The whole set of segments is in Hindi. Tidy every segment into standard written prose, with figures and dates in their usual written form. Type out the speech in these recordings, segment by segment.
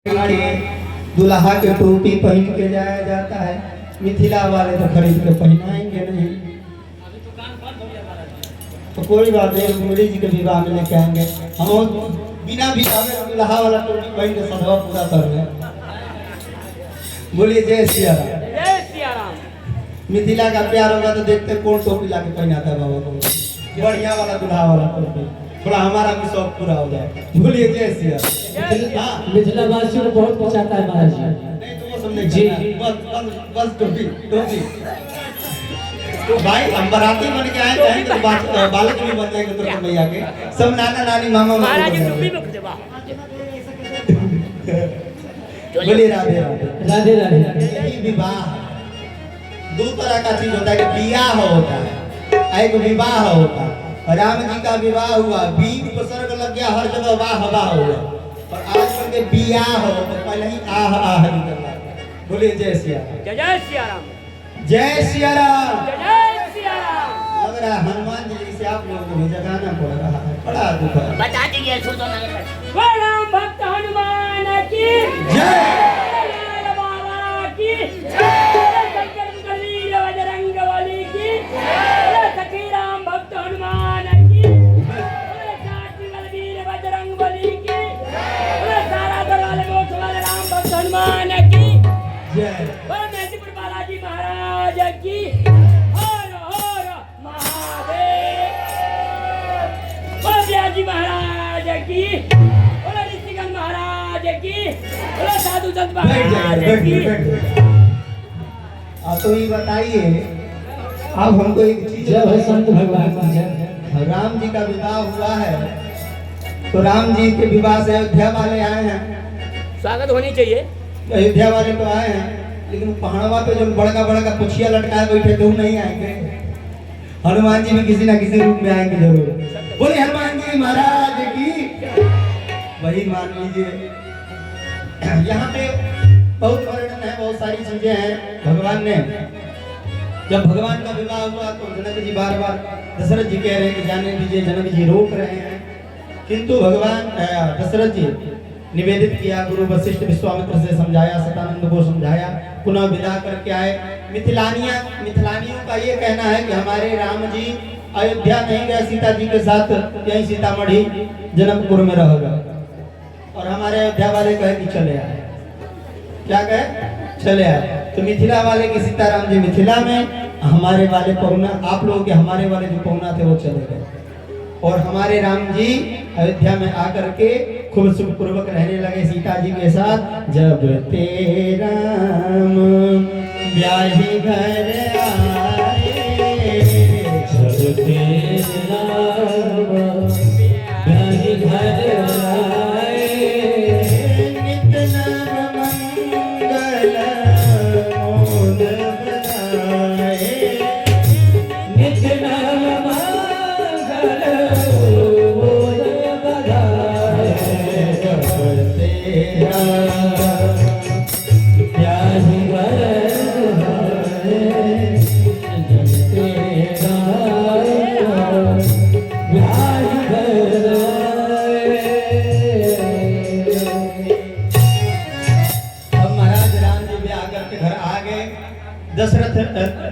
दुल्हा के टोपी पहन के जाया जाता है। मिथिला वाले तो खरीद के पहनाएंगे नहीं, तो कोई बात नहीं, मुरली जी के विवाह में लेके आएंगे। हम बिना विवाह में दुल्हा वाला टोपी पहन के सदवा पूरा कर रहे हैं। बोलिए जय सिया राम। जय सिया राम। मिथिला का प्यार होगा तो देखते कौन टोपी लाके पहनाता है बाबा को, बढ़िया वाला दुल्हा वाला टोपी, थोड़ा हमारा भी शौक पूरा हो जाए। बोलिए जय सिया। मिथिला वासियों को बहुत कुछ आता है महाराज जी। नहीं तो वो सब नहीं जी। करना। बस टोपी टोपी। तो भाई हम बाराती बन के आए हैं तो बालक भी बन जाएंगे तुरंत मैया के, सब नाना नानी मामा महाराज जी मामी टुप्पी में खुदे बा। बोलिए राधे राधे। राधे राधे। यही विवाह दो तरह का चीज होता है कि बियाह होता है, एक विवाह होता है। राम जी का विवाह हुआ, बीज उपसर्ग लग गया, हर जगह वाह वाह हुआ। और आजकल के बियाह हो तो पहले ही आह आह निकलना। बोलिए जय सिया राम। जय जय सिया राम। जय सिया राम। जय जय सिया राम। लग रहा है हनुमान जी से आप लोगों को भी जगाना पड़ रहा है, बड़ा दुख है। बता दीजिए सुनो ना। वो राम भक्त हनुमान की जय। लाल बाबा की जय। शंकर वीर बजरंग बली की जय। सखी राम भक्त हनुमान की जय। साथी बलवीर बजरंग बली की जय। सारा दरबार मोक्ष वाले राम भक्त हनुमान की जय। बोलो मेहंदीपुर बालाजी महाराज की हर हर महादेव। बोलो ब्याजी महाराज की, बोलो ऋषिगंज महाराज की, बोलो साधु संत बैठ जाइए, महाराज बैठ की। जाइए, बैठ जाइए। आप तो ये बताइए, अब हमको एक चीज, जय हो संत भगवान की जय। राम जी का विवाह हुआ है तो राम जी के विवाह से अयोध्या वाले आए हैं। स्वागत होनी चाहिए। अयोध्या वाले तो आए हैं, लेकिन पहाड़वा पे जो बड़का बड़का पुछिया लटकाए बैठे थे वो नहीं आएंगे। हनुमान जी भी किसी ना किसी रूप में आएंगे जरूर। बोले हनुमान जी महाराज की। वही मान लीजिए, यहाँ पे बहुत वर्णन है, बहुत सारी चीजें हैं। भगवान ने जब भगवान का विवाह हुआ तो जनक जी बार बार दशरथ जी कह रहे हैं कि जाने दीजिए, जनक जी रोक रहे हैं, किंतु भगवान दशरथ जी निवेदित किया, गुरु वशिष्ठ विश्वामित्र से समझाया, सतानंद को समझाया, पुनः विदा करके आए। मिथिलानियों का ये कहना है कि हमारे राम जी अयोध्या नहीं गए सीता जी के साथ, यहीं सीतामढ़ी जनकपुर में रह गए। और हमारे अयोध्या वाले कहे कि चले आए। क्या कहे? चले आए। तो मिथिला वाले की सीताराम जी मिथिला में, हमारे वाले पहुना, आप लोगों के हमारे वाले जो पहुना थे वो चले गए। और हमारे राम जी अयोध्या में आकर के खूब सुख पूर्वक रहने लगे सीता जी के साथ। जब तेरा राम ब्याही घर आए, जब तेरा ब्याही घर आए, नित नाम मंगल मोद बनाए। नित नाम मंगल मोद बधाए। जब तेरा ब्याही घर आए, जब तेरा ब्याही घर आए। अब महाराज राम जी ब्याह करके घर आ गए। दशरथ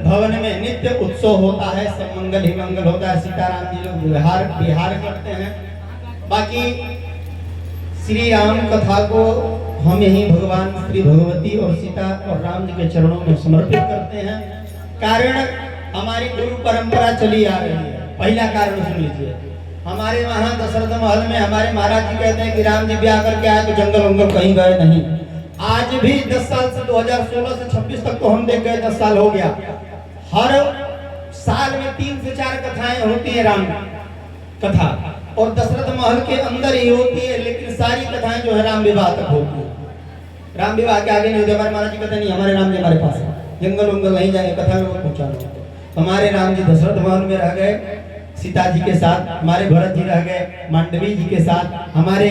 भवन में नित्य उत्सव होता है, सब मंगल ही मंगल होता है। सीताराम जी लोग विहार करते हैं। बाकी श्री राम कथा को हम यही भगवान श्री भगवती और सीता और राम जी के चरणों में समर्पित करते हैं। कारण हमारी गुरु परंपरा चली आ रही है। पहला कारण सुन लीजिए, हमारे वहां दशरथ महल में हमारे महाराज जी कहते हैं कि राम जी ब्याह करके आए तो जंगल वंगल कहीं गए नहीं। आज भी 10 साल से 2016 से 26 तक तो हम देख गए, 10 साल हो गया। हर साल में 3 से 4 कथाएं होती है राम कथा, और दशरथ महल के अंदर ही होती है, लेकिन सारी कथाएं जो है राम विवाह तक होती है। राम विवाह के आगे नहीं होती। हमारे महाराज जी कहते नहीं, हमारे राम जी हमारे पास है, जंगल वंगल नहीं जाएंगे, कथा में पहुंचा लो। हमारे राम जी दशरथ भवन में रह गए सीता जी के साथ, हमारे भरत जी रह गए मांडवी जी के साथ, हमारे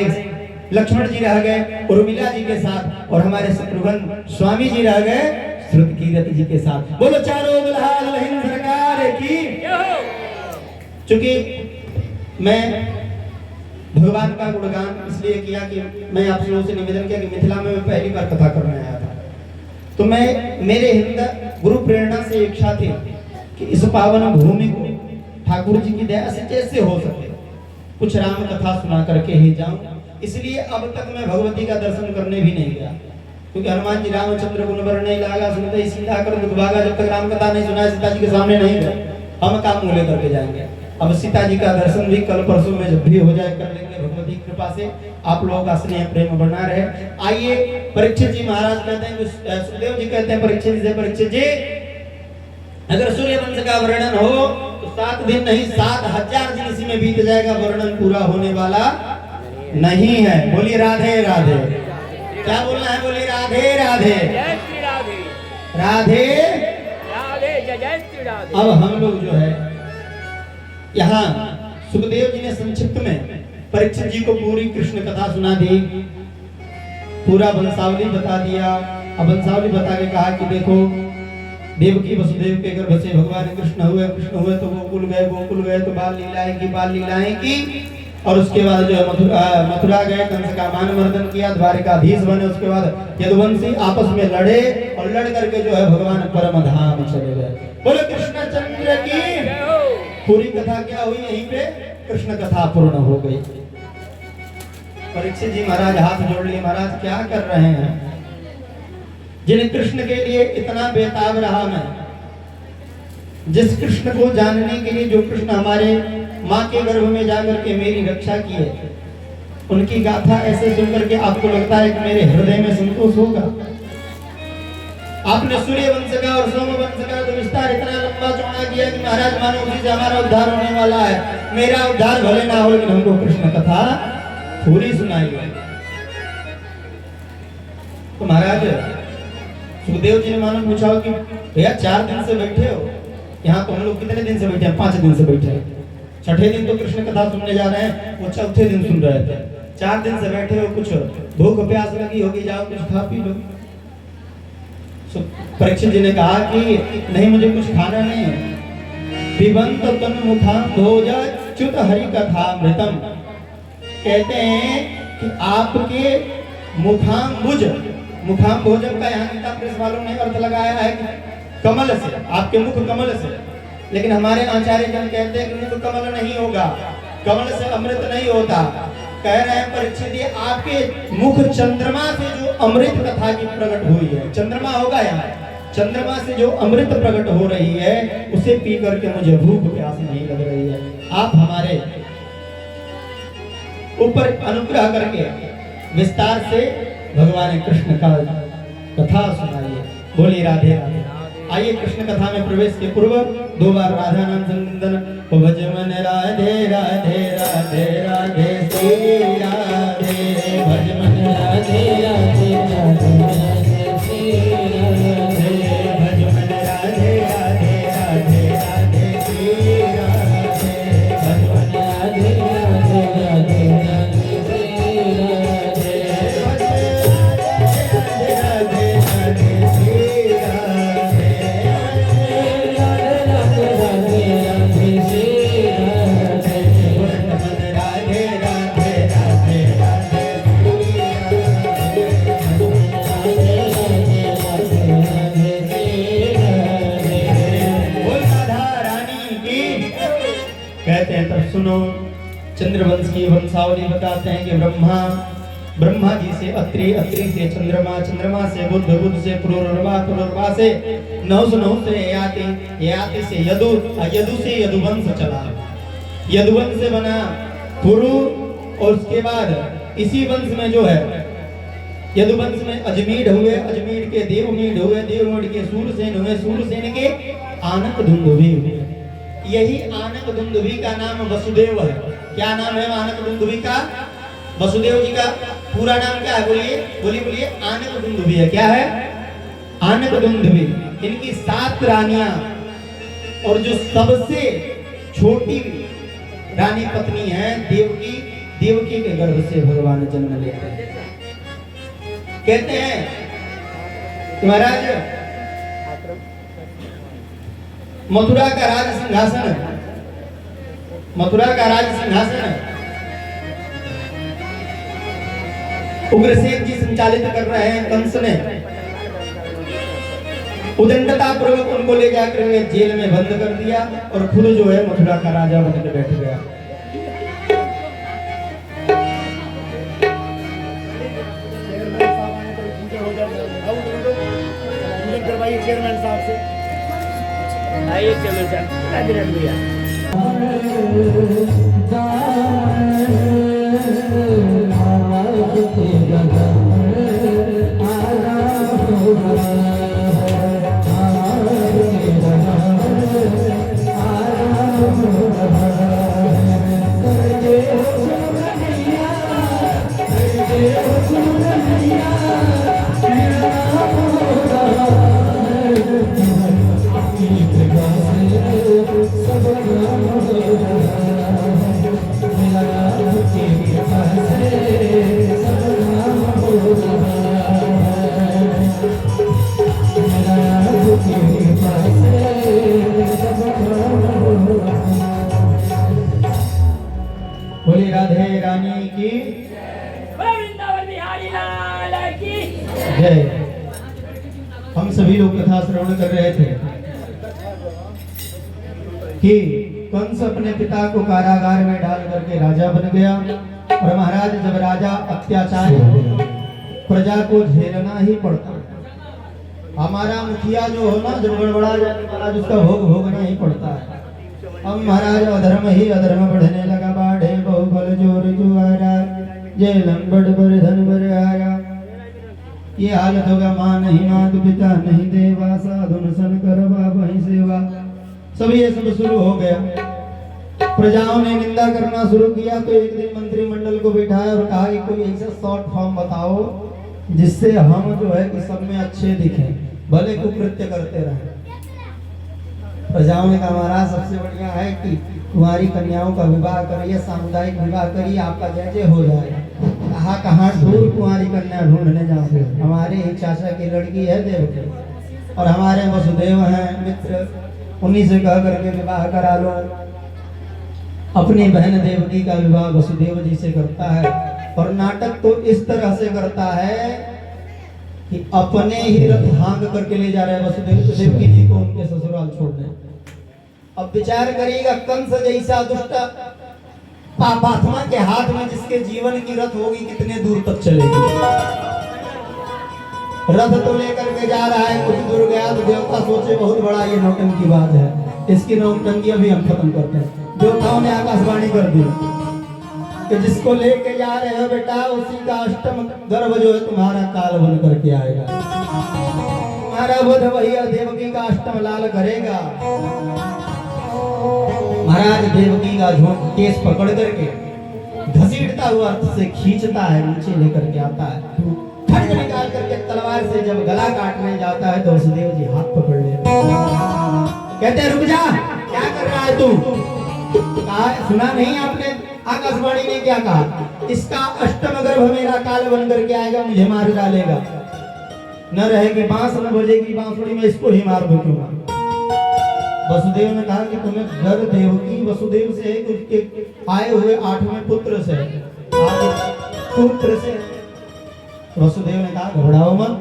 लक्ष्मण जी रह गए उर्मिला जी के साथ, और हमारे शत्रुघ्न स्वामी जी रह गए श्रुतकीरत जी के साथ। बोलो चारों दुल्हा दुल्हन सरकार की। चूंकि मैं भगवान का गुणगान इसलिए किया कि मैं आप लोगों से निवेदन किया कि मिथिला में तो मैं मेरे हृदय गुरु प्रेरणा से इच्छा थी कि इस पावन भूमि को ठाकुर जी की दया से जैसे हो सके कुछ राम कथा सुना करके ही जाऊं। इसलिए अब तक मैं भगवती का दर्शन करने भी नहीं गया, क्योंकि हनुमान जी रामचंद्र गुण वर नहीं लागा सुनते सीता कर दुख भागा। जब तक राम कथा नहीं सुना सीता जी के सामने नहीं गए, हम काम मूल्य करके जाएंगे। अब सीता जी का दर्शन भी कल परसों में जब भी हो जाए कर लेंगे भगवती की कृपा से। आप लोगों का स्नेह प्रेम बना रहे। आइए, परीक्षित जी महाराज कहते हैं, सुखदेव जी कहते हैं परीक्षित जी से, परीक्षित जी अगर सूर्य वंश का वर्णन हो तो 7 दिन नहीं 7000 दिन इसी में बीत जाएगा, वर्णन पूरा होने वाला नहीं है। बोलिए राधे राधे। क्या बोलना है? बोलिए राधे राधे। जय श्री राधे राधे राधे, जय जय श्री राधे। अब हम लोग जो है यहाँ सुखदेव जी ने संक्षिप्त में परीक्षित जी को पूरी कृष्ण कथा सुना दी, पूरा वंशावली बता दिया। अब वंशावली बता के कहा कि देखो देवकी वसुदेव के गर्भ से भगवान कृष्ण हुए तो गोकुल गए तो बाल लीलाएं की और उसके बाद जो है मथुरा गए, कंस का मान मर्दन किया, द्वारिकाधीश बने। उसके बाद यदुवंशी आपस में लड़े और लड़ करके जो है भगवान परम धाम चले गए। बोले कृष्णचंद्र की पूरी कथा क्या हुई? यहीं पे कृष्ण कथा पूर्ण हो गई। परीक्षित जी महाराज हाथ जोड़ लिए, महाराज क्या कर रहे हैं? जिन कृष्ण के लिए इतना बेताब रहा मैं, जिस कृष्ण को जानने के लिए जो कृष्ण हमारे माँ के गर्भ में जाकर के मेरी रक्षा किए, उनकी गाथा ऐसे सुनकर के आपको लगता है कि मेरे हृदय में संतोष होगा? आपने सूर्य वंश का और सोम वंश का तो विस्तार इतना लंबा चौड़ा किया कि महाराज मानो उसी से हमारा उद्धार होने वाला है। मेरा उद्धार भले ना हो लेकिन हमको कृष्ण कथा पूरी सुनाइए। तो महाराज सुखदेव जी ने मानो पूछा कि भैया 4 दिन से बैठे हो यहाँ, तो हम लोग कितने दिन से बैठे हैं? 5 दिन से बैठे हैं। छठे दिन तो कृष्ण कथा सुनने जा रहे हैं, वो चौथे दिन सुन रहे थे। 4 दिन से बैठे हो, कुछ भूख प्यास लगी होगी, जाओ कुछ खा पी लो। परीक्षित जी ने कहा कि नहीं, मुझे कुछ खाना नहीं है। पिबंत तन मुखाम भोज च्युत हरि कथामृतम। कहते हैं कि आपके मुखाम भोजन का यहाँ गीता प्रेस वालों ने अर्थ लगाया है कमल से, आपके मुख कमल से। लेकिन हमारे आचार्य जन कहते हैं कि मुख कमल नहीं होगा, कमल से अमृत नहीं होता। कह रहे हैं परीक्षित जी आपके मुख चंद्रमा से जो अमृत कथा की प्रकट हुई है, चंद्रमा होगा यहाँ, चंद्रमा से जो अमृत प्रकट हो रही है उसे पी करके मुझे भूख प्यास नहीं लग रही है। आप हमारे ऊपर अनुग्रह करके विस्तार से भगवान कृष्ण का कथा सुनाइए। बोलिए राधे राधे। आइए कृष्ण कथा में प्रवेश के पूर्व 2 बार राधा नाम संकीर्तन। भज मन राधे राधे राधे राधे श्री राधे, भज मन राधे राधे राधे राधे श्री राधे, भज मन राधे राधे राधे राधे श्री राधे, भज मन राधे राधे राधे राधे श्री राधे, भज राधे राधे राधे श्री राधे, कहते हैं तब सुनो। चंद्रवंश की वंशावली बताते हैं कि ब्रह्मा जी से अत्रि, अत्रि से चंद्रमा, चंद्रमा से बुध, बुध से पुरुरवा, पुरुरवा से नहुस, नहुस से ययाति, ययाति से यदु, यदु से यदुवंश चला, यदुवंश से बना पुरु, और उसके बाद इसी वंश में जो है यदुवंश में अजमीढ़ हुए, अजमीढ़ के देवमीढ़ हुए, देवमीढ़ के सूरसेन हुए, सूरसेन के आनक धुंधुभी हुए। यही आनक धुंधुभी का नाम वसुदेव है। क्या नाम है आनक धुंधुभी का? वसुदेव जी का पूरा नाम क्या है? बोलिए बोलिए बोलिए। आनक धुंधुभी है। क्या है? आनक धुंधुभी। इनकी 7 रानियां और जो सबसे छोटी रानी पत्नी है देवकी, देवकी के गर्भ से भगवान जन्म लेते हैं। कहते हैं महाराज मथुरा का राज सिंहासन, मथुरा का राज सिंहासन उग्रसेन जी संचालित कर रहे हैं। कंस ने उदंडता पूर्वक उनको ले जाकर के जेल में बंद कर दिया और खुद जो है मथुरा का राजा बनकर बैठ गया। चेयरमैन साहब से आइए चलो चल भैया बोली राधे रानी की वृंदावन बिहारी लाल की जय। हम सभी लोग कथा श्रवण कर रहे थे कि कंस अपने पिता को कारागार में डाल करके राजा बन गया और महाराज जब राजा अत्याचार प्रजा को झेलना ही पड़ता। हमारा मुखिया जो हो ना जब गड़बड़ा जाए महाराज उसका भोग भोगना ही पड़ता है। अब महाराज अधर्म ही अधर्म बढ़ने लगा, बाढ़े बहुबल जोर जुआरा, जय लंबड़ बर धन बर आया। ये हालत होगा, माँ नहीं मात पिता नहीं देवा, साधुन सन करवा वही सेवा। सब ये सब शुरू हो गया। प्रजाओं ने निंदा करना शुरू किया तो एक दिन मंत्रिमंडल को बिठाया और कहा कि कोई ऐसा शॉर्ट फॉर्म बताओ जिससे हम जो है कि सब में अच्छे दिखें, भले कुकृत्य करते रहे। प्रजाओं ने कहा महाराज सबसे बढ़िया है कि कुंवारी कन्याओं का विवाह करिए, सामुदायिक विवाह करिए, आपका जय जय हो जाएगा। कहा कहाँ दूर कुंवारी कन्या ढूंढने जाओगे, हमारे ही चाचा की लड़की है देवकी और हमारे वसुदेव हैं मित्र, उन्हीं से कह करके विवाह करा लो। अपनी बहन देवकी का विवाह वसुदेव जी से करता है और नाटक तो इस तरह से करता है कि अपने ही रथ हाँक करके ले जा रहे हैं वसुदेव देवकी जी को उनके ससुराल छोड़ने। अब विचार करिएगा, कंस जैसा दुष्ट पापात्मा के हाथ में जिसके जीवन की रथ होगी कितने दूर तक चलेगी। रथ तो लेकर के जा रहा है, कुछ दूर गया तो देवता सोचे बहुत बड़ा ये नौटंकी बात है, इसकी नौटंकी अभी हम खत्म करते हैं। देवताओं ने आकाशवाणी कर दी कि जिसको लेके जा रहे हो बेटा उसी का अष्टम गर्भ जो है तुम्हारा काल बन करके आएगा, तुम्हारा वध वही देवकी का अष्टम लाल करेगा। महाराज देवकी का झोंक केस पकड़ करके घसीटता हुआ अर्थ से खींचता है, नीचे लेकर के आता है, खड्ग निकाल करके तलवार से जब गला काटने जाता है तो वसुदेव जी हाथ पकड़ लेते कहते हैं रुक जा, क्या कर रहा है तू? कहा सुना नहीं आपने आकाशवाणी ने क्या कहा, इसका अष्टम गर्भ मेरा काल बन करके आएगा, मुझे मार डालेगा, न रहेगी बांस न बजेगी बांसुरी, में इसको ही मार दूंगा। वसुदेव ने कहा कि तुम्हें डर देवकी वसुदेव से है, उसके आए हुए 8वें पुत्र से, पुत्र से। वसुदेव ने कहा घबराओ मत,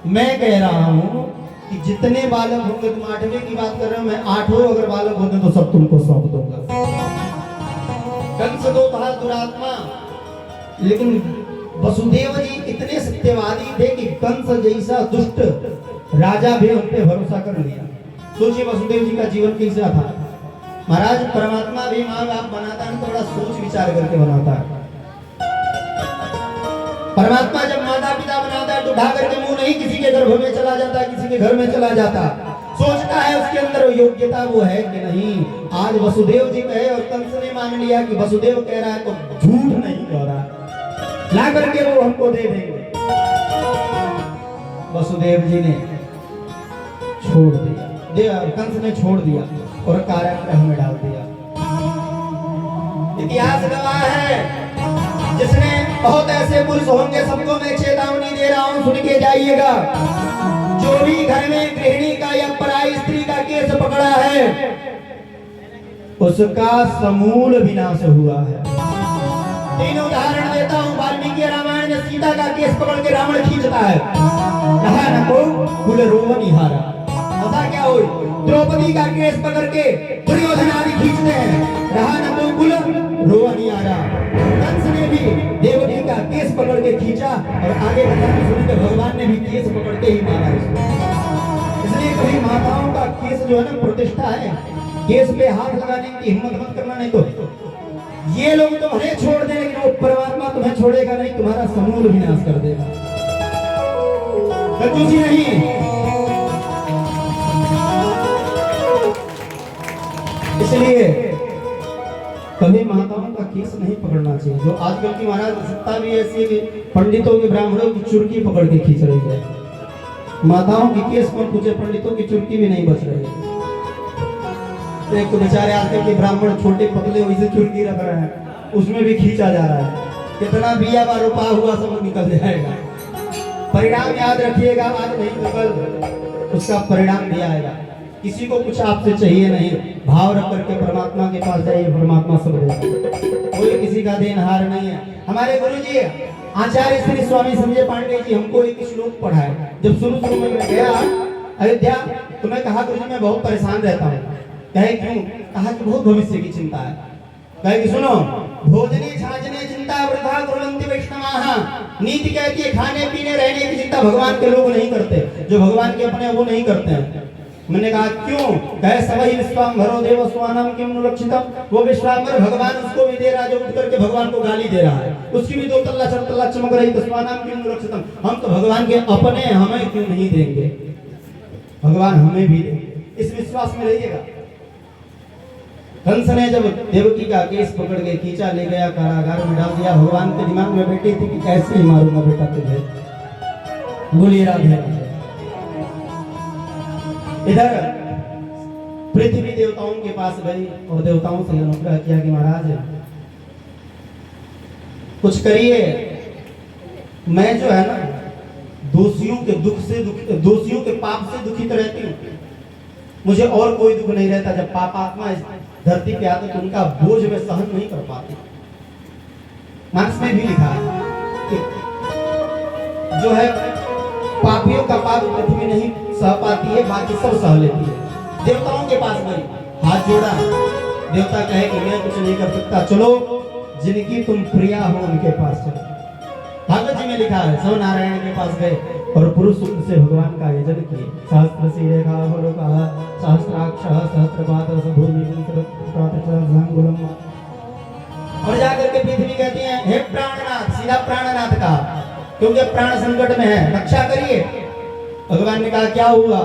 मैं कह रहा हूँ कि जितने बालक होंगे, तुम 8वें की बात कर रहे हो, मैं 8वें अगर बालक होते तो सब तुमको सौंप दूंगा। कंस तो था दुरात्मा, लेकिन वसुदेव जी इतने सत्यवादी थे कि कंस जैसा दुष्ट राजा भी उन पे भरोसा कर लिया। सोचिए वसुदेव जी का जीवन कैसा था। महाराज परमात्मा भी माँ बाप बनाता है तो बड़ा सोच विचार करके बनाता है। परमात्मा जब माता पिता बनाता है तो उठा करके मुंह नहीं किसी के गर्भ में चला जाता, किसी के घर में चला जाता, सोचता है उसके अंदर योग्यता वो है कि नहीं। आज वसुदेव जी कहे और कंस ने मान लिया कि वसुदेव कह रहा है तो झूठ नहीं कह रहा, ला करके वो हमको दे देंगे। वसुदेव जी ने छोड़ दिया, कंस ने छोड़ दिया और कारागृह में डाल दिया। इतिहास गवाह है, जिसने बहुत ऐसे पुरुष होंगे, सबको मैं चेतावनी दे रहा हूं, सुन के जाइएगा। जो भी घर में गृहिणी का या पराई स्त्री का केस पकड़ा है उसका समूल विनाश हुआ है। तीन उदाहरण देता हूं। वाल्मीकि रामायण में सीता का केस पकड़ के रावण खींचता है, कहा नको कुल रोवन हारा, ऐसा क्या हुई? द्रौपदी का केस पकड़ के दुर्योधन आदि खींचते हैं, रहा न तो कुल रोआ नहीं आ रहा। कंस ने भी देवकी का केस पकड़ के खींचा और आगे कथा सुनी तो भगवान ने भी केस पकड़ के ही मारा उसको। इसलिए कभी माताओं का केस जो है ना प्रतिष्ठा है, केस पे हाथ लगाने की हिम्मत मत करना, नहीं तो ये लोग तुम्हें छोड़ दें लेकिन वो परमात्मा तुम्हें छोड़ेगा नहीं, तुम्हारा समूल विनाश कर देगा। कंजूसी नहीं। इसलिए कभी माताओं का केस नहीं पकड़ना चाहिए। जो आजकल की महाराज सत्ता भी ऐसी है कि पंडितों की ब्राह्मणों की चुर्की पकड़ के खींच रही है। माताओं की केस में पूछे, पंडितों की चुर्की भी नहीं बच रही है। एक तो बेचारे आजकल के ब्राह्मण छोटे पतले वैसे चुर्की रख रहे हैं, उसमें भी खींचा जा रहा है। कितना बिया बा रुपा हुआ सब निकल जाएगा। परिणाम याद रखिएगा, आज नहीं तो कल उसका परिणाम भी आएगा। किसी को कुछ आपसे चाहिए नहीं, भाव रख करके परमात्मा के पास जाइए, परमात्मा सब देगा। कोई किसी का देनहार नहीं है। हमारे गुरुजी आचार्य श्री स्वामी संजय पांडे जी हमको एक श्लोक पढ़ाए। जब शुरू में मैं गया अयोध्या तो मैं कहा गुरुजी मैं बहुत परेशान रहता हूँ। कहे क्यों? कहा कि बहुत भविष्य की चिंता है। कहे कि सुनो, भोजने छाजने चिंता वृथा कुर्वन्ति वैष्णवाः। नीति कहती है खाने पीने रहने की चिंता भगवान के लोग नहीं करते, जो भगवान के अपने वो नहीं करते हैं। मैंने कहा क्यों? कहे सबहि विश्वाम्भरो देव स्वानम किम नु रक्षितम। वो विश्वाम्भर भगवान उसको भी दे रहा है जो उठ करके भगवान को गाली दे रहा है, उसकी भी 2 तल्ला 4 तल्ला चमक रही, तो स्वानम किम नु रक्षितम। हम तो भगवान के अपने, हमें क्यों नहीं देंगे? भगवान हमें भी देंगे, इस विश्वास में रहिएगा। कंस ने जब देवकी का केस पकड़ के खींचा, ले गया कारागार में डाल दिया। भगवान के दिमाग में बैठी थी कि कैसे ही मारूंगा बेटा तुझे। बोलिए राधे। इधर पृथ्वी देवताओं के पास गई और देवताओं से अनुग्रह किया कि महाराज कुछ करिए, मैं जो है ना दोषियों के दुख से दोषियों के पाप से दुखित रहती हूँ। मुझे और कोई दुख नहीं रहता। जब पापात्मा इस धरती पे आते तो उनका बोझ में सहन नहीं कर पाते। मानस में भी लिखा है कि जो है पापियों का पाप पृथ्वी नहीं सह पाती है, बाकी सब सह लेती है। देवताओं के पास गई, हाथ जोड़ा। देवता कहे कि मैं कुछ नहीं कर सकता, चलो जिनकी तुम प्रिया हो उनके पास चलो। भागवत जी में लिखा है सब नारायण के पास गए और पुरुष सूक्त से भगवान का यजन किए। सहस्त्र सीरेखा अवलोकः सहस्त्राक्षः सहस्रपादः भूमिपुत्रं। और जाकर के पृथ्वी कहती है हे प्राणनाथ, सीधा प्राणनाथ का, क्योंकि प्राण संकट में है, रक्षा करिए। भगवान ने कहा क्या हुआ?